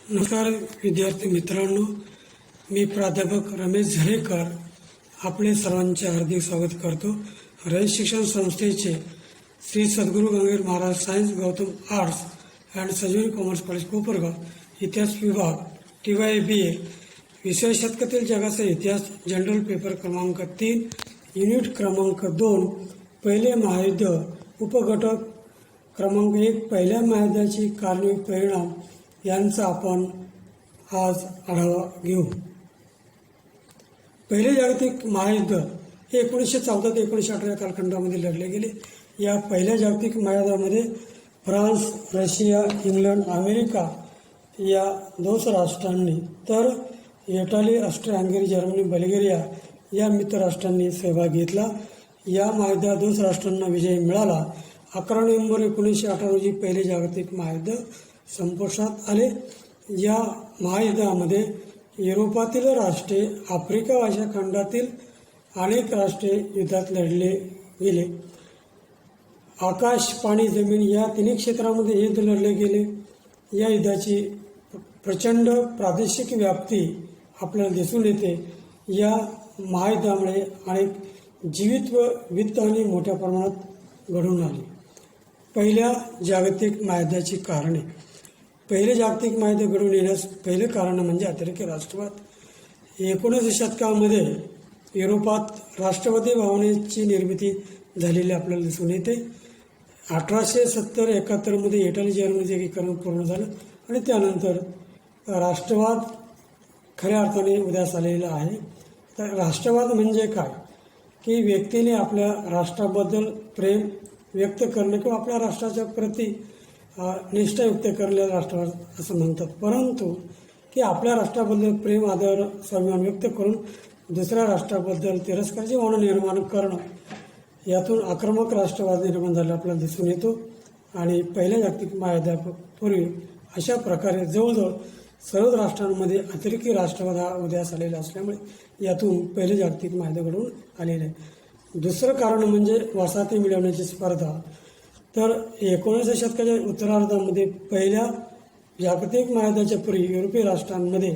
नमस्कार विद्यार्थी मित्रांनो, मी प्राध्यापक रमेश झरेकर आपले सर्वांचे हार्दिक स्वागत करतो. रयत शिक्षण संस्थेचे Shri Sadguru Gangadhar Maharaj science Gautam arts and Sanjivani commerce college Kopargaon इतिहास विभाग TYBA विषय शतकातील जगाचा इतिहास जनरल पेपर क्रमांक 3 युनिट क्रमांक 2 पहिले महायुद्ध उपघटक क्रमांक 1 पहिल्या महायुद्धाची कारणे परिणाम यांचा आपण आज आढावा घेऊ. पहिले जागतिक महायुद्ध हे 1914 ते 1918 या कालखंडामध्ये लढले गेले. या पहिल्या जागतिक महायुद्धामध्ये फ्रान्स, रशिया, इंग्लंड, अमेरिका या 2 राष्ट्रांनी तर Italy, Austria Hungary, Germany, Bulgaria या मित्र राष्ट्रांनी सहभाग घेतला. या महायुद्धात 2 राष्ट्रांना विजय मिळाला. 11 नोव्हेंबर 1918 रोजी पहिले जागतिक महायुद्ध संपुष्टात आले. या महायुद्धामध्ये युरोपातील राष्ट्रे, आफ्रिका आशिया खंडातील अनेक राष्ट्रे युद्धात लढले गेले. आकाश, पाणी, जमीन या 3 क्षेत्रामध्ये युद्ध लढले गेले. या युद्धाची प्रचंड प्रादेशिक व्याप्ती आपल्याला दिसून येते. या महायुद्धामुळे अनेक जीवित व वित्तहानी मोठ्या प्रमाणात घडून आली. पहिल्या जागतिक महायुद्धाची कारणे. पहिले जागतिक महायुद्ध घडून येण्यास पहिले कारण म्हणजे अतिरेकी राष्ट्रवाद. 19 शतकामध्ये युरोपात राष्ट्रवादी भावनेची निर्मिती झालेली आपल्याला दिसून येते. 1870-71 इटाली जर्मनीचे एकीकरण पूर्ण झालं आणि त्यानंतर राष्ट्रवाद खऱ्या अर्थाने उदयास आलेला आहे. तर राष्ट्रवाद म्हणजे काय की व्यक्तीने आपल्या राष्ट्राबद्दल प्रेम व्यक्त करणं किंवा आपल्या राष्ट्राच्या प्रती निष्ठा व्यक्त करण्याला राष्ट्रवाद असं म्हणतात. परंतु की आपल्या राष्ट्राबद्दल प्रेम, आदर, स्वाभिमान व्यक्त करून दुसऱ्या राष्ट्राबद्दल तिरस्काराची भावना निर्माण करणं, यातून आक्रमक राष्ट्रवाद निर्माण झाला आपल्याला दिसून येतो. आणि पहिल्या जागतिक महायुद्धापूर्वी अशा प्रकारे जवळजवळ सर्वच राष्ट्रांमध्ये अतिरेकी राष्ट्रवाद हा उदयास आलेला असल्यामुळे यातून पहिले जागतिक महायुद्ध घडून आलेले आहे. दुसरं कारण म्हणजे वसाहती मिळवण्याची स्पर्धा. तर 19 शतकाच्या उत्तरार्धामध्ये पहिल्या जागतिक महायुद्धाच्या पूर्वी युरोपीय राष्ट्रांमध्ये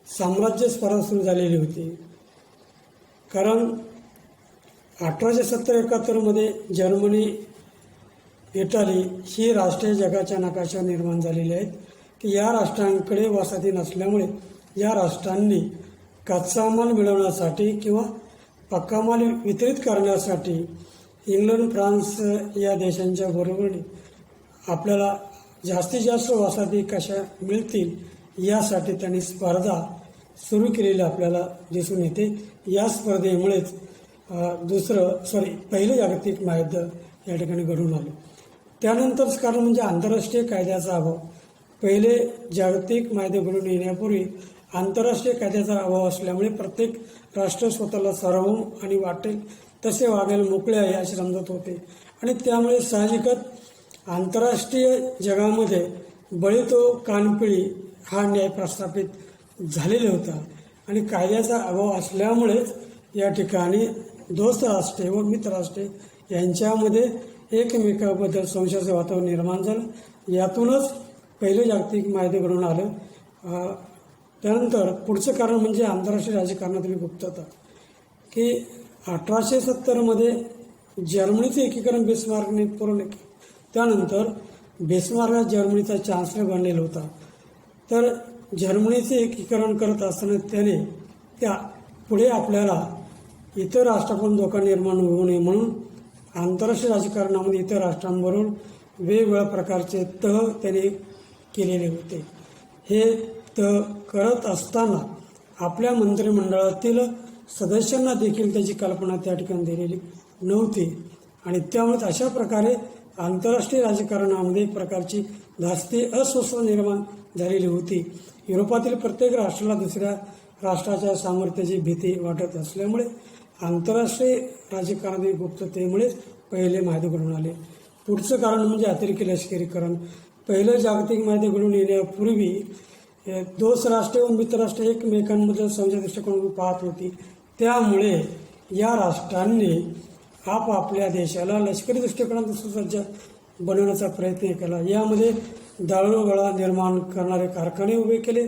साम्राज्य स्पर्धा सुरू झालेली होती. कारण 1870-71 जर्मनी, इटाली ही राष्ट्रे जगाच्या नकाशावर निर्माण झालेली आहेत की या राष्ट्रांकडे वसाहती नसल्यामुळे या राष्ट्रांनी कच्चा माल मिळवण्यासाठी किंवा पक्का माल वितरित करण्यासाठी इंग्लंड, फ्रान्स या देशांच्या बरोबरीने आपल्याला जास्तीत जास्त वसाहती कशा मिळतील यासाठी त्यांनी स्पर्धा सुरू केलेली आपल्याला दिसून येते. या स्पर्धेमुळेच पहिलं जागतिक महायुद्ध या ठिकाणी घडून आलं. त्यानंतरच कारण म्हणजे आंतरराष्ट्रीय कायद्याचा अभाव. पहिले जागतिक महायुद्ध घडून येण्यापूर्वी आंतरराष्ट्रीय कायद्याचा अभाव असल्यामुळे प्रत्येक राष्ट्र स्वतःला सार्वभौम आणि वाटेल तसे वागायला मोकळे आहे असे समजत होते आणि त्यामुळे साहजिकच आंतरराष्ट्रीय जगामध्ये बळी तो कानपिळी हा न्याय प्रस्थापित झालेला होता. आणि कायद्याचा अभाव असल्यामुळेच या ठिकाणी दोस्त राष्ट्रे व मित्र राष्ट्रे यांच्यामध्ये एकमेकाबद्दल संशयाचं वातावरण निर्माण झालं. यातूनच पहिले जागतिक महायुद्ध घडून आलं. त्यानंतर पुढचं कारण म्हणजे आंतरराष्ट्रीय राजकारणातील गुप्तता की 1870 जर्मनीचे एकीकरण बिस्मार्कने पूर्ण केले. त्यानंतर बिस्मार्क जर्मनीचा चान्सलर बनलेला होता. तर जर्मनीचे एकीकरण करत असताना त्याने पुढे आपल्याला इतर राष्ट्राकडून धोका निर्माण होऊ नये म्हणून आंतरराष्ट्रीय राजकारणामध्ये इतर राष्ट्रांबरोबर वेगवेगळ्या प्रकारचे तह त्याने केलेले होते. हे तह करत असताना आपल्या मंत्रिमंडळातील सदस्यांना देखील त्याची कल्पना त्या ठिकाणी दिलेली नव्हती आणि त्यामुळे अशा प्रकारे आंतरराष्ट्रीय राजकारणामध्ये एक प्रकारची धास्ती अस्वस्थता निर्माण झालेली होती. युरोपातील प्रत्येक राष्ट्राला दुसऱ्या राष्ट्राच्या सामर्थ्याची भीती वाटत असल्यामुळे आंतरराष्ट्रीय राजकारणातील गुप्ततेमुळेच पहिले महायुद्ध घडून आले. पुढचं कारण म्हणजे अतिरेकी लष्करीकरण. पहिलं जागतिक महायुद्ध घडून येण्यापूर्वी 2 राष्ट्रे व मित्र राष्ट्रे एकमेकांबद्दल संशय दृष्टिकोन पाहत होती. त्यामुळे या राष्ट्रांनी आपापल्या देशाला लष्करी दृष्टिकोनातून सुसज्ज बनवण्याचा प्रयत्न केला. यामध्ये दळणवळण निर्माण करणारे कारखाने उभे केले,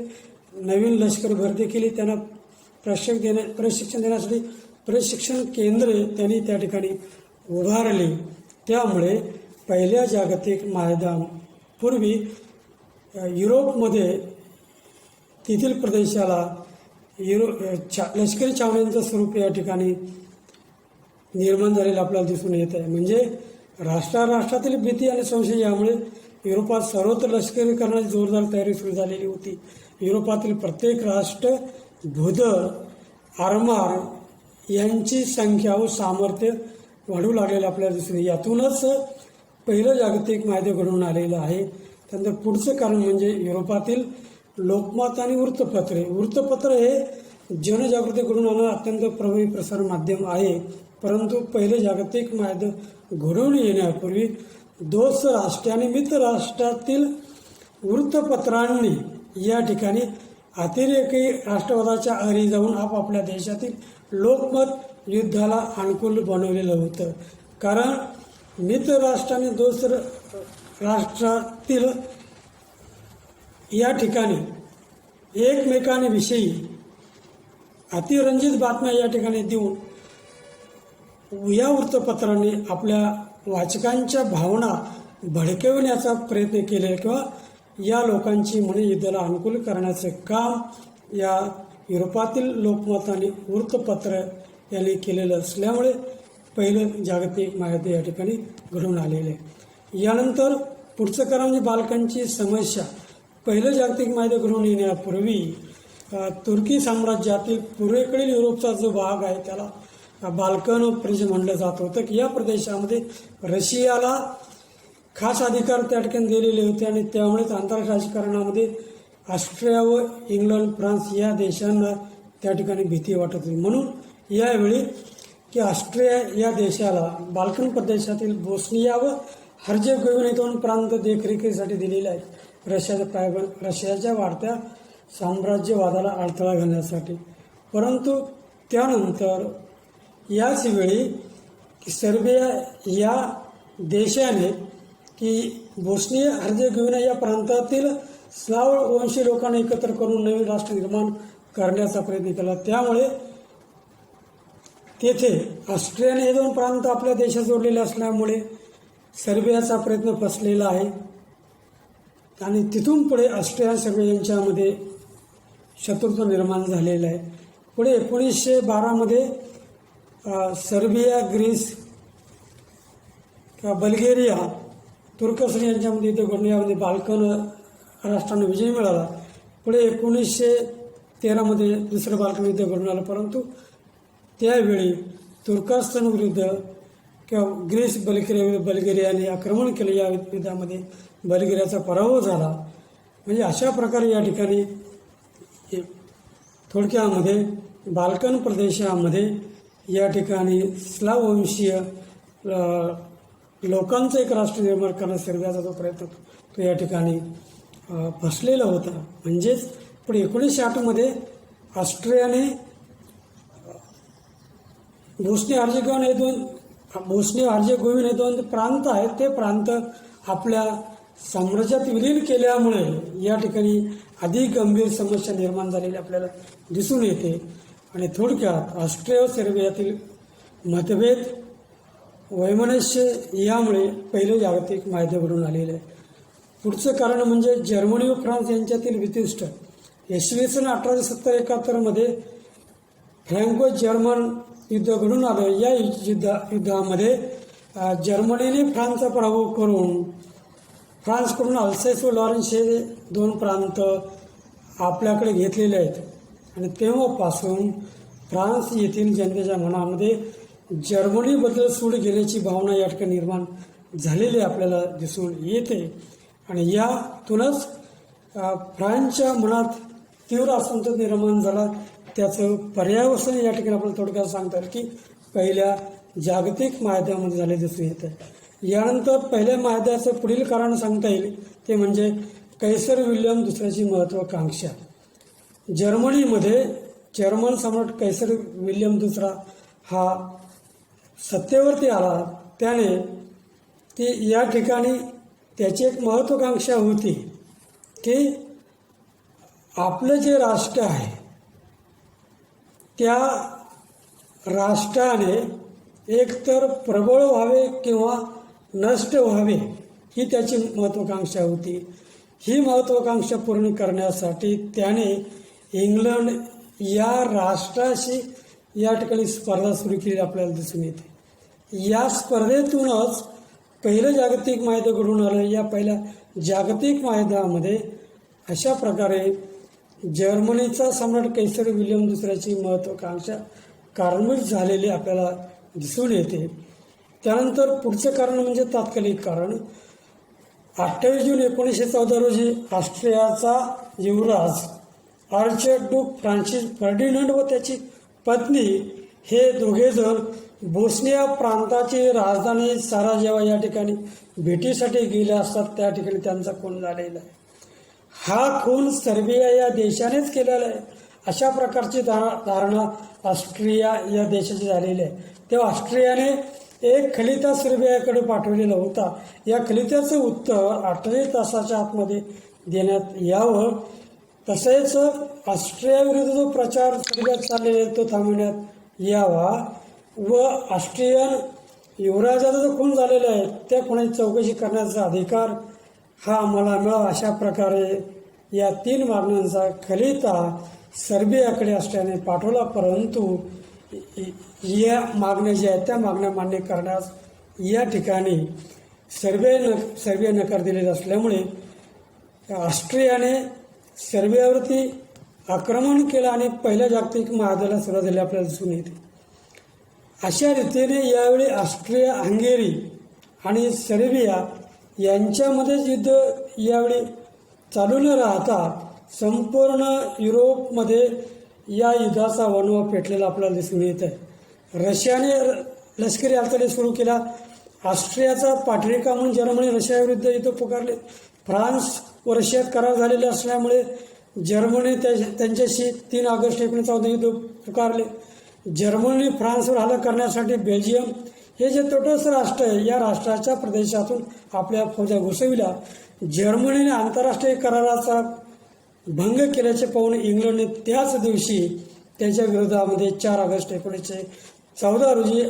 नवीन लष्कर भरती केली, त्यांना प्रशिक्षण देण्यासाठी प्रशिक्षण केंद्रे त्यांनी त्या ठिकाणी उभारली. त्यामुळे पहिल्या जागतिक महायुद्धापूर्वी युरोपमध्ये तेथील प्रदेशाला लष्करी छावण्यांचं स्वरूप या ठिकाणी निर्माण झालेलं आपल्याला दिसून येत आहे. म्हणजे राष्ट्रातील भीती आणि संशय यामुळे युरोपात सर्वत्र लष्करीकरणाची जोरदार तयारी सुरू झालेली होती. युरोपातील प्रत्येक राष्ट्र भूदल, आरमार यांची संख्या व सामर्थ्य वाढू लागलेलं आपल्याला दिसून येते. यातूनच पहिलं जागतिक महायुद्ध घडून आलेलं आहे. त्यानंतर पुढचं कारण म्हणजे युरोपातील लोकमत आणि वृत्तपत्रे. वृत्तपत्र हे जनजागृती घडून आणणारं अत्यंत प्रभावी प्रसार माध्यम आहे. परंतु पहिले जागतिक महायुद्ध घडून येण्यापूर्वी दोस्त राष्ट्र आणि मित्र राष्ट्रातील वृत्तपत्रांनी या ठिकाणी अतिरेकी राष्ट्रवादाच्या आहारी जाऊन आपापल्या देशातील लोकमत युद्धाला अनुकूल बनवलेलं होतं. कारण मित्र राष्ट्र आणि दोस्त राष्ट्रातील या ठिकाणी एकमेकांविषयी अतिरंजित बातम्या या ठिकाणी देऊन या वृत्तपत्रांनी आपल्या वाचकांच्या भावना भडकवण्याचा प्रयत्न केले किंवा या लोकांची मने युद्धाला अनुकूल करण्याचे काम या युरोपातील लोकमत आणि वृत्तपत्र यांनी केलेलं असल्यामुळे पहिलं जागतिक महायुद्ध या ठिकाणी घडून आलेले. यानंतर पुढचं कारण म्हणजे बाल्कनची समस्या. पहिलं जागतिक महायुद्ध घडून येण्यापूर्वी तुर्की साम्राज्यातील पूर्वेकडील युरोपचा जो भाग आहे त्याला बाल्कन प्रदेश म्हणलं जात होतं की या प्रदेशामध्ये रशियाला खास अधिकार त्या ठिकाणी दिलेले होते आणि त्यामुळेच आंतरराष्ट्रीय राजकारणामध्ये ऑस्ट्रिया व इंग्लंड, फ्रान्स या देशांना त्या ठिकाणी भीती वाटत होती. म्हणून यावेळी की ऑस्ट्रिया या देशाला बाल्कन प्रदेशातील बोस्निया व हर्जेगोविना हे दोन प्रांत देखरेखीसाठी दिलेले आहेत रशियाच्या वाढत्या साम्राज्यवादाला अडथळा घालण्यासाठी. परंतु त्यानंतर याच वेळी सर्बिया या देशाने की बोस्निया हर्जेगोविना या प्रांतातील स्लाव वंशी लोकांना एकत्र करून नवीन राष्ट्र निर्माण करण्याचा प्रयत्न केला. त्यामुळे तेथे ऑस्ट्रियाने हे दोन प्रांत आपल्या देशात जोडलेले असल्यामुळे सर्बियाचा प्रयत्न फसलेला आहे आणि तिथून पुढे ऑस्ट्रिया आणि सर्बिया यांच्यामध्ये शत्रुत्व निर्माण झालेलं आहे. पुढे 1912मध्ये सर्बिया, ग्रीस किंवा बल्गेरिया, तुर्कस्तान यांच्यामध्ये युद्ध घडून यामध्ये बाल्कन राष्ट्रांना विजय मिळाला. पुढे 1913मध्ये दुसरं बाल्कन युद्ध घडून आलं. परंतु त्यावेळी तुर्कस्तान विरुद्ध किंवा ग्रीस बल्गेरियाने आक्रमण केलं. या युद्धामध्ये बल्गेरियाचा पराभव झाला. म्हणजे अशा प्रकारे या ठिकाणी थोडक्यामध्ये बाल्कन प्रदेशामध्ये या ठिकाणी स्लाव वंशीय लोकांचं एक राष्ट्र निर्माण करण्याचा सर्बियाचा जो प्रयत्न तो या ठिकाणी फसलेला होता. म्हणजेच पुढे 1908मध्ये ऑस्ट्रियाने बोस्निया हर्जेगोविना हे दोन प्रांत आहेत ते प्रांत आपल्या साम्राज्यात विलीन केल्यामुळे या ठिकाणी अधिक गंभीर समस्या निर्माण झालेली आपल्याला दिसून येते. आणि थोडक्यात ऑस्ट्रिया व सर्बियातील मतभेद वैमनस्य यामुळे पहिलं जागतिक महायुद्ध घडून आलेलं आहे. पुढचं कारण म्हणजे जर्मनी व फ्रान्स यांच्यातील वितिष्ट. इसवी सन 1870-71मध्ये फ्रँको जर्मन युद्ध घडून आलं. या युद्धामध्ये जर्मनीने फ्रान्सचा पराभव करून फ्रान्सकडून अल्सेस व लॉरेन्स हे दोन प्रांत आपल्याकडे घेतलेले आहेत. आणि तेव्हापासून फ्रान्स येथील जनतेच्या मनामध्ये जर्मनीबद्दल सूड घेण्याची भावना या ठिकाणी निर्माण झालेली आपल्याला दिसून येते. आणि यातूनच फ्रान्सच्या मनात तीव्र असंतोष निर्माण झाला. त्याचं पर्यावसन या ठिकाणी आपण थोडक्यात सांगता येईल की पहिल्या जागतिक महायुद्धामध्ये झाले दिसून येतं. यानंतर पहिल्या महायुद्धाचं पुढील कारण सांगता येईल ते म्हणजे कैसर विल्यम दुसऱ्याची महत्त्वाकांक्षा. जर्मनीमध्ये जर्मन सम्राट कैसर विल्यम दुसरा हा सत्तेवरती आला. त्याने ती या ठिकाणी त्याची एक महत्त्वाकांक्षा होती की आपलं जे राष्ट्र आहे त्या राष्ट्राने एकतर प्रबळ व्हावे किंवा नष्ट व्हावे ही त्याची महत्त्वाकांक्षा होती. ही महत्त्वाकांक्षा पूर्ण करण्यासाठी त्याने इंग्लंड या राष्ट्राशी या ठिकाणी स्पर्धा सुरू केली आपल्याला दिसून येते. या स्पर्धेतूनच पहिलं जागतिक महायुद्ध घडून आलं. या पहिल्या जागतिक महायुद्धामध्ये अशा प्रकारे जर्मनीचा सम्राट कैसर विल्यम दुसऱ्याची महत्त्वाकांक्षा कारणीभूत झालेली आपल्याला दिसून येते. त्यानंतर पुढचं कारण म्हणजे तात्कालिक कारण. 28 जून 1914 रोजी ऑस्ट्रियाचा युवराज आर्चड्यूक फ्रान्सिस फर्डिनंड व त्याची पत्नी हे दोघेजण बोस्निया प्रांताची राजधानी साराजेव्हो या ठिकाणी भेटीसाठी गेले असतात. त्या ठिकाणी त्यांचा खून झालेला आहे. हा खून सर्बिया या देशानेच केलेला आहे अशा प्रकारची धारणा ऑस्ट्रिया या देशाची झालेली आहे. तेव्हा ऑस्ट्रियाने एक खलिता सर्बियाकडे पाठवलेला होता. या खलित्याचं उत्तर 48 तासाच्या आतमध्ये देण्यात यावं. तसेच ऑस्ट्रियाविरुद्ध जो प्रचार सर्बियात चाललेला आहे तो थांबवण्यात यावा व ऑस्ट्रियन युवराजाचा जो खून झालेला आहे त्या खुनाची चौकशी करण्याचा अधिकार हा आम्हाला मिळावा अशा प्रकारे या 3 मागण्यांचा खलिता सर्बियाकडे ऑस्ट्रियाने पाठवला. परंतु या मागण्या ज्या आहेत त्या मागण्या मान्य करण्यास या ठिकाणी सर्बिया नकार दिलेला असल्यामुळे ऑस्ट्रियाने सर्बियावरती आक्रमण केलं आणि पहिल्या जागतिक महायुद्धाला सुरुवात झाली आपल्याला दिसून येते. अशा रीतीने यावेळी ऑस्ट्रिया हंगेरी आणि सर्बिया यांच्यामध्येच युद्ध यावेळी चालू न राहता संपूर्ण युरोपमध्ये या युद्धाचा वणवा पेटलेला आपल्याला दिसून येत आहे. रशियाने लष्करी हालचाली सुरू केला. ऑस्ट्रियाचा पाठिंबा म्हणून जर्मनी रशियाविरुद्ध युद्ध पुकारले. फ्रान्स व रशियात करार झालेले असल्यामुळे जर्मनी त्यांच्याशी 3 ऑगस्ट 1914 युद्ध पुकारले. जर्मनी फ्रान्सवर हल्ला करण्यासाठी बेल्जियम हे जे तटस्थ राष्ट्र आहे या राष्ट्राच्या प्रदेशातून आपल्या फौजा घुसविल्या. जर्मनीने आंतरराष्ट्रीय कराराचा भंग केल्याचे पाहून इंग्लंडने त्याच दिवशी त्याच्या विरोधामध्ये 4 ऑगस्ट 1914 रोजी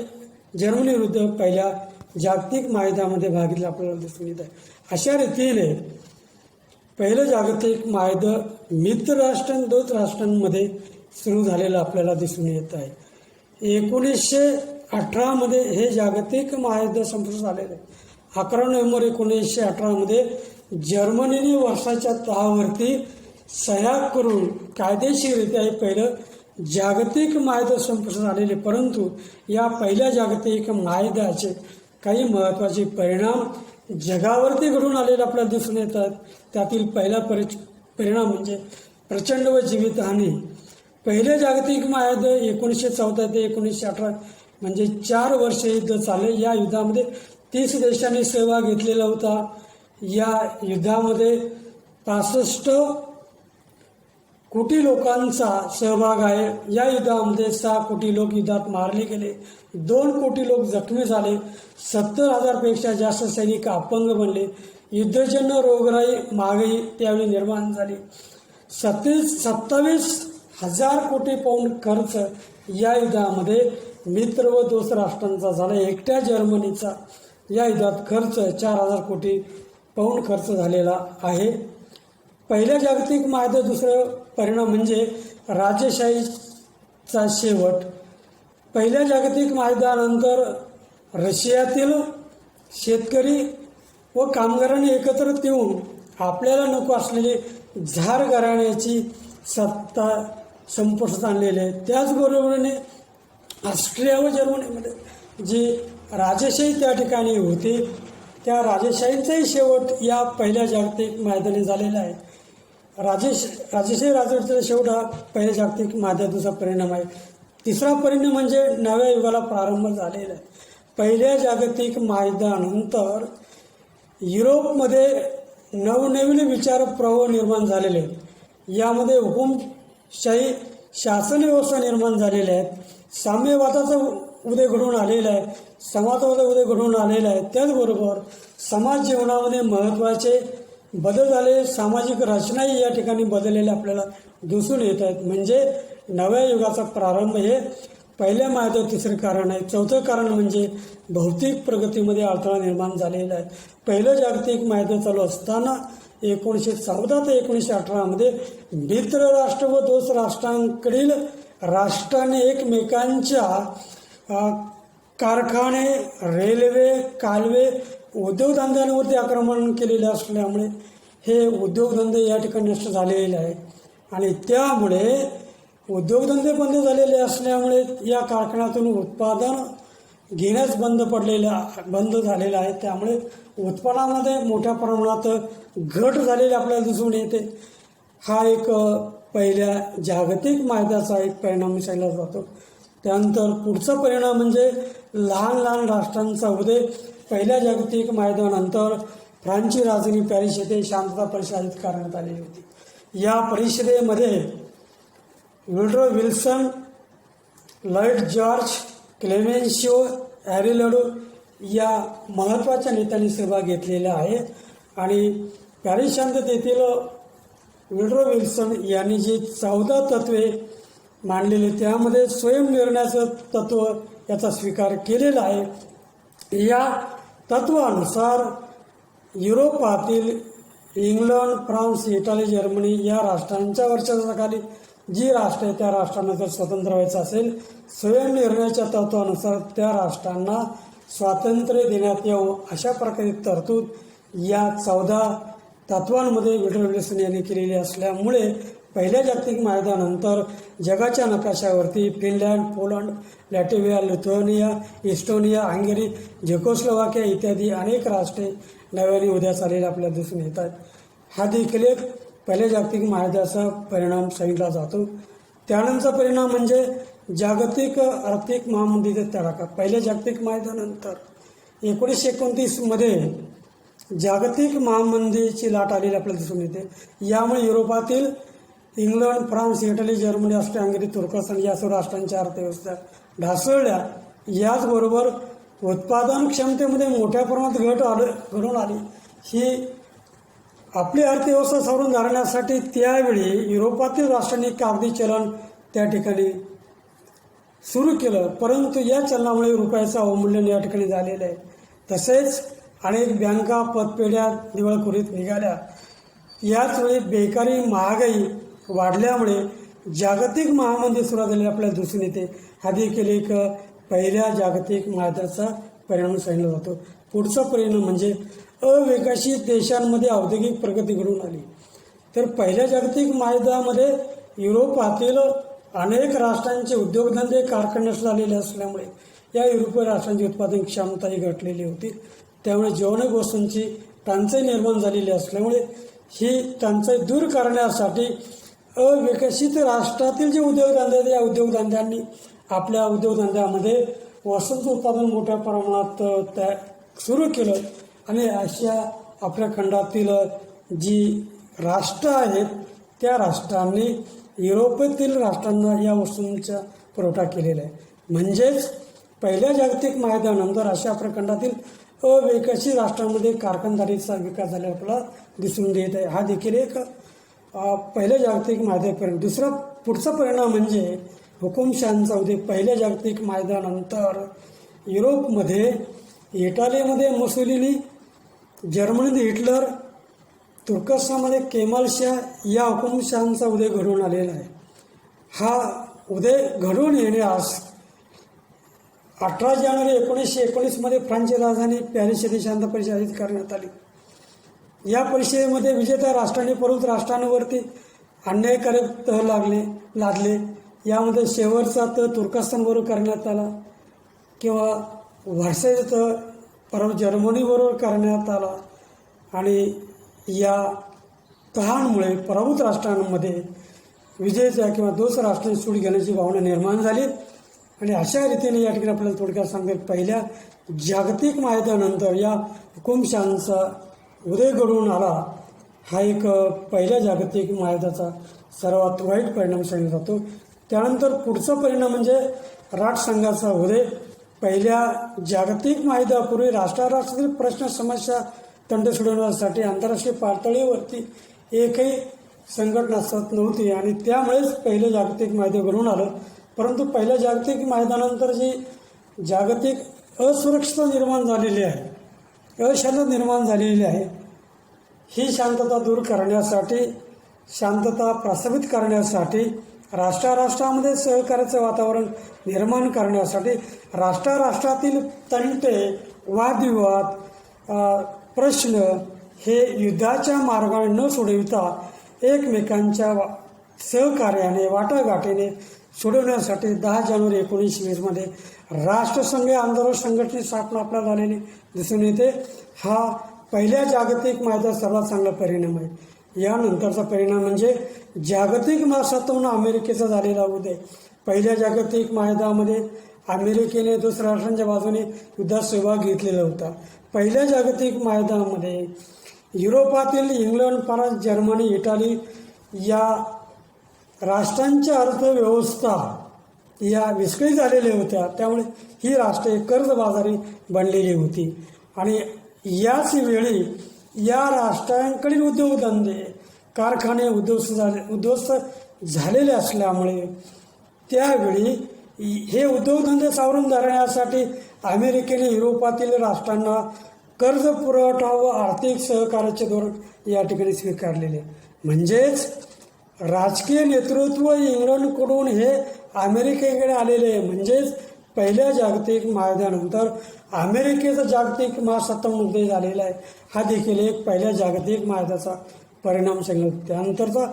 जर्मनी विरुद्ध पहिल्या जागतिक महायुद्धामध्ये भाग घेतला आपल्याला दिसून येत आहे. अशा रीतीने पहिलं जागतिक महायुद्ध मित्र राष्ट्र आणि दोस्त राष्ट्रांमध्ये सुरू झालेलं आपल्याला दिसून येत आहे. 1918 मध्ये हे जागतिक महायुद्ध संपन्न झालेलं आहे. 11 नोव्हेंबर 1918 जर्मनीने वर्षाच्या तहावरती सह्या करून कायदेशीररित्या हे पहिलं जागतिक महायुद्ध संपन्न झालेले. परंतु या पहिल्या जागतिक महायुद्धाचे काही महत्त्वाचे परिणाम जगावरती घडून आलेले आपल्याला दिसून येतात. त्यातील पहिला परिणाम म्हणजे प्रचंड व जीवितहानी. पहिले जागतिक महायुद्ध 1914 ते 1918 म्हणजे 4 वर्ष युद्ध चालले. या युद्धामध्ये 30 देशांनी सहभाग घेतलेला होता. या युद्धामध्ये 65 कोटी लोकांचा सहभाग आहे. या युद्धामध्ये 6 कोटी लोक युद्धात मारले गेले, 2 कोटी लोक जखमी झाले, 70,000पेक्षा जास्त सैनिक अपंग बनले. युद्धजन्य रोगराई महागाई त्यावेळी निर्माण झाली. 27,000 कोटी पाऊंड खर्च या युद्धामध्ये मित्र व दोस्त राष्ट्रांचा झाला. एकट्या जर्मनीचा या युद्धात खर्च 4,000 कोटी पाऊंड खर्च झालेला आहे. पहिल्या जागतिक महायुद्ध दुसरं परिणाम म्हणजे राजेशाहीचा शेवट. पहिल्या जागतिक महायुद्धानंतर रशियातील शेतकरी व कामगारांनी एकत्रित येऊन आपल्याला नको असलेली झार घराण्याची सत्ता संपुष्टात आणलेली आहे. त्याचबरोबरीने ऑस्ट्रिया व जर्मनीमध्ये जी राजेशाही त्या ठिकाणी होती त्या राजेशाहीचाही शेवट या पहिल्या जागतिक महायुद्धाने झालेला आहे. राजेशाही राजवटीचा शेवट हा पहिल्या जागतिक महायुद्धाचा परिणाम आहे. तिसरा परिणाम म्हणजे नव्या युगाला प्रारंभ झालेला आहे. पहिल्या जागतिक महायुद्धानंतर युरोपमध्ये नवनवीन विचार प्रवाह निर्माण झालेले आहेत. यामध्ये हुकुमशाही शासन व्यवस्था निर्माण झालेल्या आहेत. साम्यवादाचा उदय घडून आलेला आहे, समाजामध्ये उदय घडून आलेला आहे. त्याचबरोबर समाज जीवनामध्ये महत्त्वाचे बदल झाले, सामाजिक रचनाही या ठिकाणी बदललेल्या आपल्याला दिसून येत आहेत. म्हणजे नव्या युगाचा प्रारंभ हे पहिल्या महायुद्धात तिसरं कारण आहे. चौथं कारण म्हणजे भौतिक प्रगतीमध्ये अडथळा निर्माण झालेला आहे. पहिलं जागतिक महायुद्ध चालू असताना 1914 ते 1918 मित्र राष्ट्र व दोस्त राष्ट्रांकडील राष्ट्राने एकमेकांच्या कारखाने, रेल्वे, कालवे, उद्योगधंद्यांवरती आक्रमण केलेले असल्यामुळे हे उद्योगधंदे या ठिकाणी नष्ट झालेले आहे. आणि त्यामुळे उद्योगधंदे बंद झालेले असल्यामुळे या कारखान्यातून उत्पादन घेण्यास बंद झालेलं आहे. त्यामुळे उत्पन्नामध्ये मोठ्या प्रमाणात घट झालेली आपल्याला दिसून येते. हा एक पहिल्या जागतिक महायुद्धाचा एक परिणाम सांगितला जातो. त्यानंतर पुढचा परिणाम म्हणजे लहान लहान राष्ट्रांचा उदय. पहिल्या जागतिक महायुद्धानंतर फ्रान्सची राजधानी पॅरिस येथे शांतता परिषद आयोजित करण्यात आलेली होती. या परिषदेमध्ये वुड्रो विल्सन, लॉयड जॉर्ज, क्लेमेन्शिओ ॲरिलडो या महत्त्वाच्या नेत्यांनी सहभाग घेतलेला आहे. आणि पॅरिस शांततेतील वुड्रो विल्सन यांनी जी 14 तत्वे मांडलेली त्यामध्ये स्वयंनिर्णयाचं तत्त्व याचा स्वीकार केलेला आहे. या तत्वानुसार युरोपातील इंग्लंड, फ्रान्स, इटाली, जर्मनी या राष्ट्रांच्या वर्चस्वाखाली जी राष्ट्र आहे त्या राष्ट्रांना जर स्वतंत्र व्हायचं असेल, स्वयंनिर्णयाच्या तत्वानुसार त्या राष्ट्रांना स्वातंत्र्य देण्यात यावं अशा प्रकारे तरतूद या 14 तत्वांमध्ये वुड्रो विल्सन यांनी केलेली असल्यामुळे पहिल्या जागतिक महायुद्धानंतर जगाच्या नकाशावरती Finland, Poland, Latvia, Lithuania, Estonia, Hungary, Czechoslovakia इत्यादी अनेक राष्ट्रे नव्याने उदयास आलेले आपल्याला दिसून येतात. हा देखील एक पहिल्या जागतिक महायुद्धाचा परिणाम सांगितला जातो. त्यानंतरचा परिणाम म्हणजे जागतिक आर्थिक महामंदीचा तडाखा. पहिल्या जागतिक महायुद्धानंतर 1929 जागतिक महामंदीची लाट आलेली आपल्याला दिसून येते. यामुळे युरोपातील England, France, Italy, Germany, Austria, Hungary, तुर्कस्तान या सर्व राष्ट्रांच्या अर्थव्यवस्था ढासळल्या. याचबरोबर उत्पादन क्षमतेमध्ये मोठ्या प्रमाणात घडून आली. ही आपली अर्थव्यवस्था सावरून धरण्यासाठी त्यावेळी युरोपातील राष्ट्रांनी कागदी चलन त्या ठिकाणी सुरू केलं. परंतु या चलनामुळे रुपयाचं अवमूल्यन या ठिकाणी झालेलं आहे. तसेच अनेक बँका, पतपेढ्या दिवाळखोरीत निघाल्या. याचवेळी बेकारी, महागाई वाढल्यामुळे जागतिक महामंदी सुरू झालेली आपल्याला दिसून येते. हा देखील एक पहिल्या जागतिक महायुद्धाचा परिणाम सांगितला जातो. पुढचा परिणाम म्हणजे अविकसित देशांमध्ये औद्योगिक प्रगती घडून आली. तर पहिल्या जागतिक महायुद्धामध्ये युरोपातील अनेक राष्ट्रांचे उद्योगधंदे, कारखाने झालेले असल्यामुळे या युरोपीय राष्ट्रांची उत्पादन क्षमताही घटलेली होती. त्यामुळे जीवनावश्यक वस्तूंची टंचाई निर्माण झालेली असल्यामुळे ही टंचाई दूर करण्यासाठी अविकसित राष्ट्रातील जे उद्योगधंदे आहेत या उद्योगधंद्यांनी आपल्या उद्योगधंद्यामध्ये वस्तूंचं उत्पादन मोठ्या प्रमाणात सुरू केलं. आणि अशा आपल्या खंडातील जी राष्ट्र आहेत त्या राष्ट्रांनी युरोपातील राष्ट्रांना या वस्तूंचा पुरवठा केलेला आहे. म्हणजेच पहिल्या जागतिक महायुद्धानंतर अशा प्रखंडातील अविकसित राष्ट्रांमध्ये कारखानदारीचा विकास झालेला आपल्याला दिसून येत आहे. हा देखील एक पहिल्या जागतिक महायुद्धाचा पुढचा परिणाम म्हणजे हुकुमशहांचा उदय. पहिल्या जागतिक महायुद्धानंतर युरोपमध्ये इटालीमध्ये मुसोलिनी, जर्मनीत हिटलर, तुर्कस्तानमध्ये केमाल शाह या हुकुमशहांचा उदय घडून आलेला आहे. हा उदय घडून येण्यास 18 जानेवारी 1919 फ्रान्सची राजधानी पॅरिस येथे शांतता परिषद आयोजित करण्यात आली. या परिषदेमध्ये विजेत्या राष्ट्रांनी प्रभुत्व राष्ट्रांवरती अन्यायकारक तह लादले. यामध्ये शेवटचा तह तुर्कस्तानबरोबर करण्यात आला किंवा व्हर्सायचा तह जर्मनीबरोबर करण्यात आला. आणि या तहांमुळे प्रभुत्व राष्ट्रांमध्ये विजेत्या किंवा दोस्त राष्ट्रांची सूट घेण्याची भावना निर्माण झाली. आणि अशा रीतीने या ठिकाणी आपल्याला थोडक्यात सांगेल पहिल्या जागतिक महायुद्धानंतर या हुकुमशहांचा उदय घडून आला. हा एक पहिल्या जागतिक महायुद्धाचा सर्वात वाईट परिणाम सांगितला जातो. त्यानंतर पुढचा परिणाम म्हणजे राष्ट्रसंघाचा उदय. पहिल्या जागतिक महायुद्धापूर्वी राष्ट्रातील प्रश्न समस्या तंटे सोडवण्यासाठी आंतरराष्ट्रीय पातळीवरती एकही संघटना असत नव्हती आणि त्यामुळेच पहिलं जागतिक महायुद्ध घडून आलं. परंतु पहिल्या जागतिक महायुद्धानंतर जी जागतिक असुरक्षितता निर्माण झालेली आहे, अशांतता निर्माण झालेली आहे, ही शांतता दूर करण्यासाठी, शांतता प्रस्थापित करण्यासाठी, राष्ट्रामध्ये सहकार्याचं वातावरण निर्माण करण्यासाठी राष्ट्रातील तंटे, वादविवाद, प्रश्न हे युद्धाच्या मार्गाने न सोडविता एकमेकांच्या सहकार्याने, वाटाघाटीने सोडवण्यासाठी 10 जानेवारी 1920मध्ये राष्ट्रसंघ आंतरराष्ट्रीय संघटनेची स्थापना आपल्याला झालेली दिसून येते. हा पहिल्या जागतिक महायुद्धाचा सर्वात चांगला परिणाम आहे. यानंतरचा परिणाम म्हणजे जागतिक महासत्तावरून अमेरिकेचा झालेला उदय. पहिल्या जागतिक महायुद्धामध्ये अमेरिकेने दुसऱ्या राष्ट्रांच्या बाजूने युद्धात सहभाग घेतलेला होता. पहिल्या जागतिक महायुद्धामध्ये युरोपातील इंग्लंड, फ्रान्स, जर्मनी, इटाली या राष्ट्रांच्या अर्थव्यवस्था या विस्कळीत झालेल्या होत्या. त्यामुळे ही राष्ट्रे कर्जबाजारी बनलेली होती आणि याच वेळी या राष्ट्रांकडील उद्योगधंदे, कारखाने उद्ध्वस्त झालेले असल्यामुळे त्यावेळी हे उद्योगधंदे सावरून धरण्यासाठी अमेरिकेने युरोपातील राष्ट्रांना कर्ज पुरवठा व आर्थिक सहकार्याचे धोरण या ठिकाणी स्वीकारलेले. म्हणजेच राजकीय नेतृत्व इंग्लंडकडून हे अमेरिकेकडे आलेले आहे. म्हणजेच पहिल्या जागतिक महायुद्धानंतर अमेरिकेचा जागतिक महासत्ता उदय झालेला आहे. हा देखील एक पहिल्या जागतिक महायुद्धाचा परिणाम सांगितला. त्यानंतरचा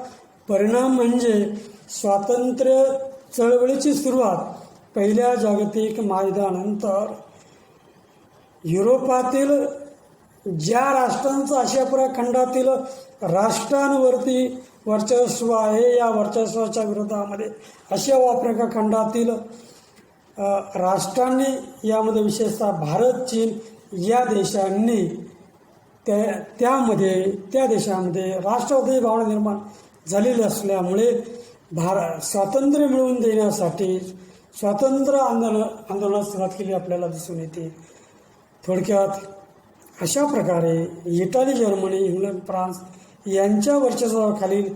परिणाम म्हणजे स्वातंत्र्य चळवळीची सुरुवात. पहिल्या जागतिक महायुद्धानंतर युरोपातील ज्या राष्ट्रांचा आशिया खंडातील राष्ट्रांवरती वर्चस्व आहे, या वर्चस्वाच्या विरोधामध्ये आशिया व आफ्रिका खंडातील राष्ट्रांनी, यामध्ये विशेषतः भारत, चीन या देशांनी त्या देशामध्ये राष्ट्रवादी भावना निर्माण झालेली असल्यामुळे स्वातंत्र्य मिळवून देण्यासाठी स्वातंत्र्य आंदोलनास सुरुवात केली आपल्याला दिसून येते. थोडक्यात अशा प्रकारे इटाली, जर्मनी, इंग्लंड, फ्रान्स यांच्या वर्चस्वाखालील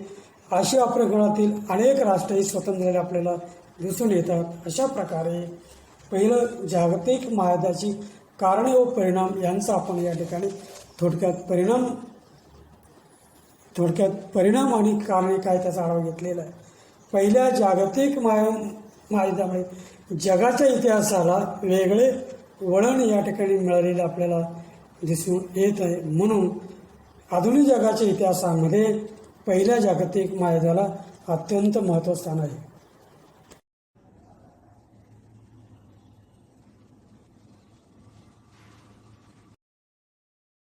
आशिया आफ्रिकेतील अनेक राष्ट्रही स्वतंत्र झाले आपल्याला दिसून येतात. अशा प्रकारे पहिलं जागतिक महायुद्धाची कारणे व परिणाम यांचा आपण या ठिकाणी थोडक्यात परिणाम आणि कारणे काय त्याचा आढावा घेतलेला आहे. पहिल्या जागतिक महायुद्धामुळे जगाच्या इतिहासाला वेगळे वळण या ठिकाणी मिळालेलं आपल्याला दिसून येत आहे. म्हणून आधुनिक जगाच्या इतिहासामध्ये पहिल्या जागतिक महायुद्धाला अत्यंत महत्त्वाचं स्थान आहे.